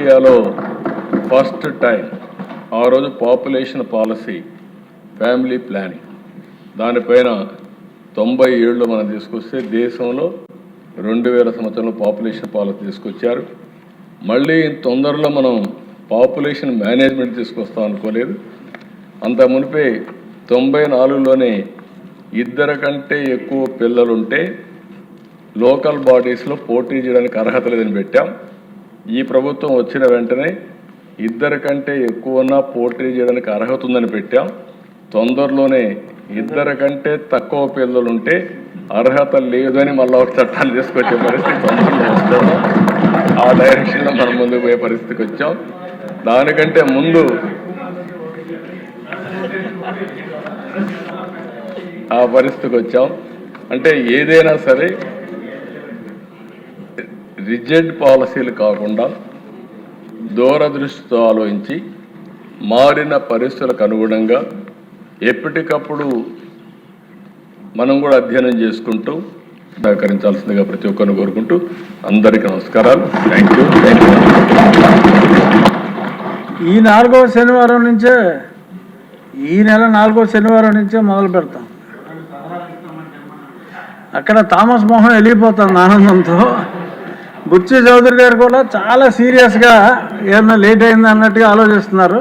ఇండియాలో first time ఆ రోజు పాపులేషన్ పాలసీ, ఫ్యామిలీ ప్లానింగ్ దానిపైన 90 ఏళ్ళు మనం తీసుకొస్తే దేశంలో 2000 సంవత్సరంలో పాపులేషన్ పాలసీ తీసుకొచ్చారు. మళ్ళీ తొందరలో మనం పాపులేషన్ మేనేజ్మెంట్ తీసుకొస్తాం అనుకోలేదు. అంత మునిపే 94లోనే ఇద్దరు కంటే ఎక్కువ పిల్లలుంటే లోకల్ బాడీస్లో పోటీ చేయడానికి అర్హత లేదని పెట్టాం. ఈ ప్రభుత్వం వచ్చిన వెంటనే ఇద్దరు కంటే ఎక్కువన్నా పోటీ చేయడానికి అర్హత ఉందని పెట్టాం. తొందరలోనే ఇద్దరు కంటే తక్కువ పిల్లలుంటే అర్హత లేదని మళ్ళీ ఒక చట్టాన్ని తీసుకొచ్చే పరిస్థితి తొందరలో వస్తాము. ఆ డైరెక్షన్లో మనం ముందుకు పోయే పరిస్థితికి వచ్చాం. దానికంటే ముందు ఆ పరిస్థితికి వచ్చాం. అంటే ఏదైనా సరే రిజిడ్ పాలసీలు కాకుండా దూరదృష్టితో ఆలోచించి మారిన పరిస్థితులకు అనుగుణంగా ఎప్పటికప్పుడు మనం కూడా అధ్యయనం చేసుకుంటూ సహకరించాల్సిందిగా ప్రతి ఒక్కరిని కోరుకుంటూ అందరికీ నమస్కారాలు. Thank you. ఈ నెల 4వ శనివారం నుంచే మొదలు పెడతాం. అక్కడ థామస్ మోహన్ వెళ్ళిపోతుంది ఆనందంతో. బుచ్చి చౌదరి గారు కూడా చాలా సీరియస్గా ఏమన్నా లేట్ అయింది అన్నట్టుగా ఆలోచిస్తున్నారు.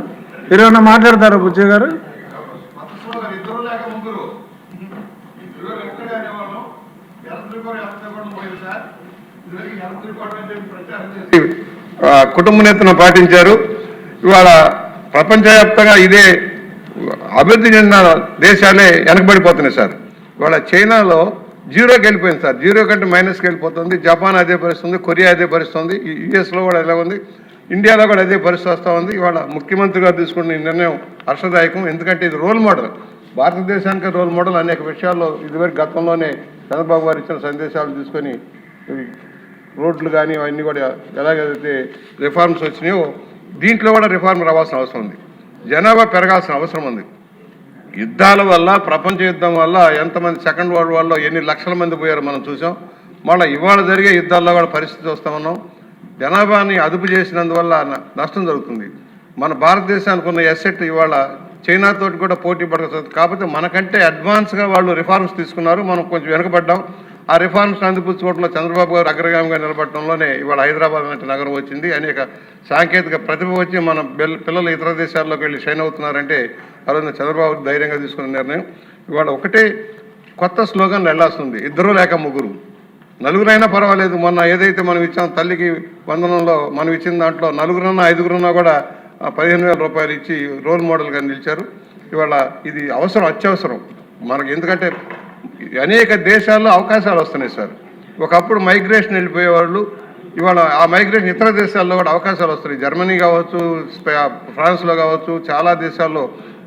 మీరు ఏమన్నా మాట్లాడతారా బుచ్చి గారు? కుటుంబ నేతను పాటించారు. ఇవాళ ప్రపంచవ్యాప్తంగా ఇదే అభివృద్ధి చెందిన దేశాలే వెనకబడిపోతున్నాయి సార్. ఇవాళ చైనాలో జీరోకి వెళ్ళిపోయింది సార్. జీరో కంటే మైనస్కి వెళ్ళిపోతుంది. జపాన్ అదే పరిస్థితుంది, కొరియా అదే పరిస్థితుంది, యుఎస్లో కూడా ఎలా ఉంది, ఇండియాలో కూడా అదే పరిస్థితి వస్తూ ఉంది. ఇవాళ ముఖ్యమంత్రి గారు తీసుకున్న ఈ నిర్ణయం హర్షదాయకం. ఎందుకంటే ఇది రోల్ మోడల్, భారతదేశానికి రోల్ మోడల్. అనేక విషయాల్లో ఇదివరకు గతంలోనే చంద్రబాబు గారు ఇచ్చిన సందేశాలు తీసుకొని రోడ్లు కానీ అవన్నీ కూడా ఎలాగైతే రిఫార్మ్స్ వచ్చినాయో దీంట్లో కూడా రిఫార్మ్ రావాల్సిన అవసరం ఉంది. జనాభా పెరగాల్సిన అవసరం ఉంది. యుద్ధాల వల్ల, ప్రపంచ యుద్ధం వల్ల ఎంతమంది సెకండ్ వరల్డ్ వార్లో ఎన్ని లక్షల మంది పోయారో మనం చూసాం. మళ్ళీ ఇవాళ జరిగే యుద్ధాల్లో కూడా పరిస్థితి చూస్తూ ఉన్నాం. జనాభాని అదుపు చేసినందువల్ల నష్టం జరుగుతుంది. మన భారతదేశానికి ఉన్న ఎసెట్ ఇవాళ చైనాతోటి కూడా పోటీ పడగలుగుతుంది. కాకపోతే మనకంటే అడ్వాన్స్గా వాళ్ళు రిఫార్మ్స్ తీసుకున్నారు, మనం కొంచెం వెనకబడ్డాం. ఆ రిఫార్మ్స్ అందిపుచ్చుకోవడంలో చంద్రబాబు గారు అగ్రగామిగా నిలబడటంలోనే ఇవాళ హైదరాబాద్ లాంటి నగరం వచ్చింది. అనేక సాంకేతిక ప్రతిభ వచ్చి మన పిల్లలు ఇతర దేశాల్లోకి వెళ్ళి షైన్ అవుతున్నారంటే ఆ రోజున చంద్రబాబు ధైర్యంగా తీసుకున్న నిర్ణయం. ఇవాళ ఒకటే కొత్త స్లోగన్ వెళ్ళాల్సింది, ఇద్దరు లేక ముగ్గురు, నలుగురైనా పర్వాలేదు. మొన్న ఏదైతే మనం ఇచ్చాం తల్లికి వందనంలో మనం ఇచ్చిన దాంట్లో నలుగురున్నా ఐదుగురున్నా కూడా 15,000 రూపాయలు ఇచ్చి రోల్ మోడల్గా నిలిచారు. ఇవాళ ఇది అవసరం, అత్యవసరం మనకి. ఎందుకంటే అనేక దేశాల్లో అవకాశాలు వస్తున్నాయి సార్. ఒకప్పుడు మైగ్రేషన్ వెళ్ళిపోయేవాళ్ళు, ఇవాళ ఆ మైగ్రేషన్ ఇతర దేశాల్లో కూడా అవకాశాలు వస్తున్నాయి. జర్మనీ కావచ్చు, ఫ్రాన్స్లో కావచ్చు, చాలా దేశాల్లో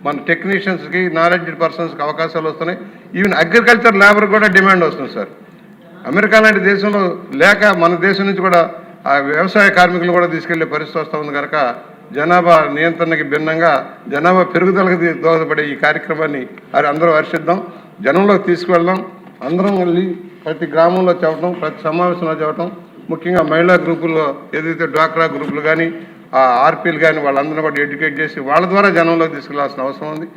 మన టెక్నీషియన్స్కి, నాలెడ్జ్ పర్సన్స్కి అవకాశాలు వస్తున్నాయి. ఈవెన్ అగ్రికల్చర్ లేబర్ కూడా డిమాండ్ వస్తుంది సార్. అమెరికా లాంటి దేశంలో లేక మన దేశం నుంచి కూడా ఆ వ్యవసాయ కార్మికులు కూడా తీసుకెళ్లే పరిస్థితి వస్తూ ఉంది. కనుక జనాభా నియంత్రణకి భిన్నంగా జనాభా పెరుగుదలకు దోహదపడే ఈ కార్యక్రమాన్ని అందరూ హర్షిద్దాం, జనంలోకి తీసుకువెళ్దాం. అందరం వెళ్ళి ప్రతి గ్రామంలో చెప్పడం, ప్రతి సమావేశంలో చెప్పడం, ముఖ్యంగా మహిళా గ్రూపుల్లో ఏదైతే డ్వాక్రా గ్రూపులు కానీ, ఆర్పీలు కానీ వాళ్ళందరూ కూడా ఎడ్యుకేట్ చేసి వాళ్ళ ద్వారా జనంలోకి తీసుకెళ్లాల్సిన అవసరం ఉంది.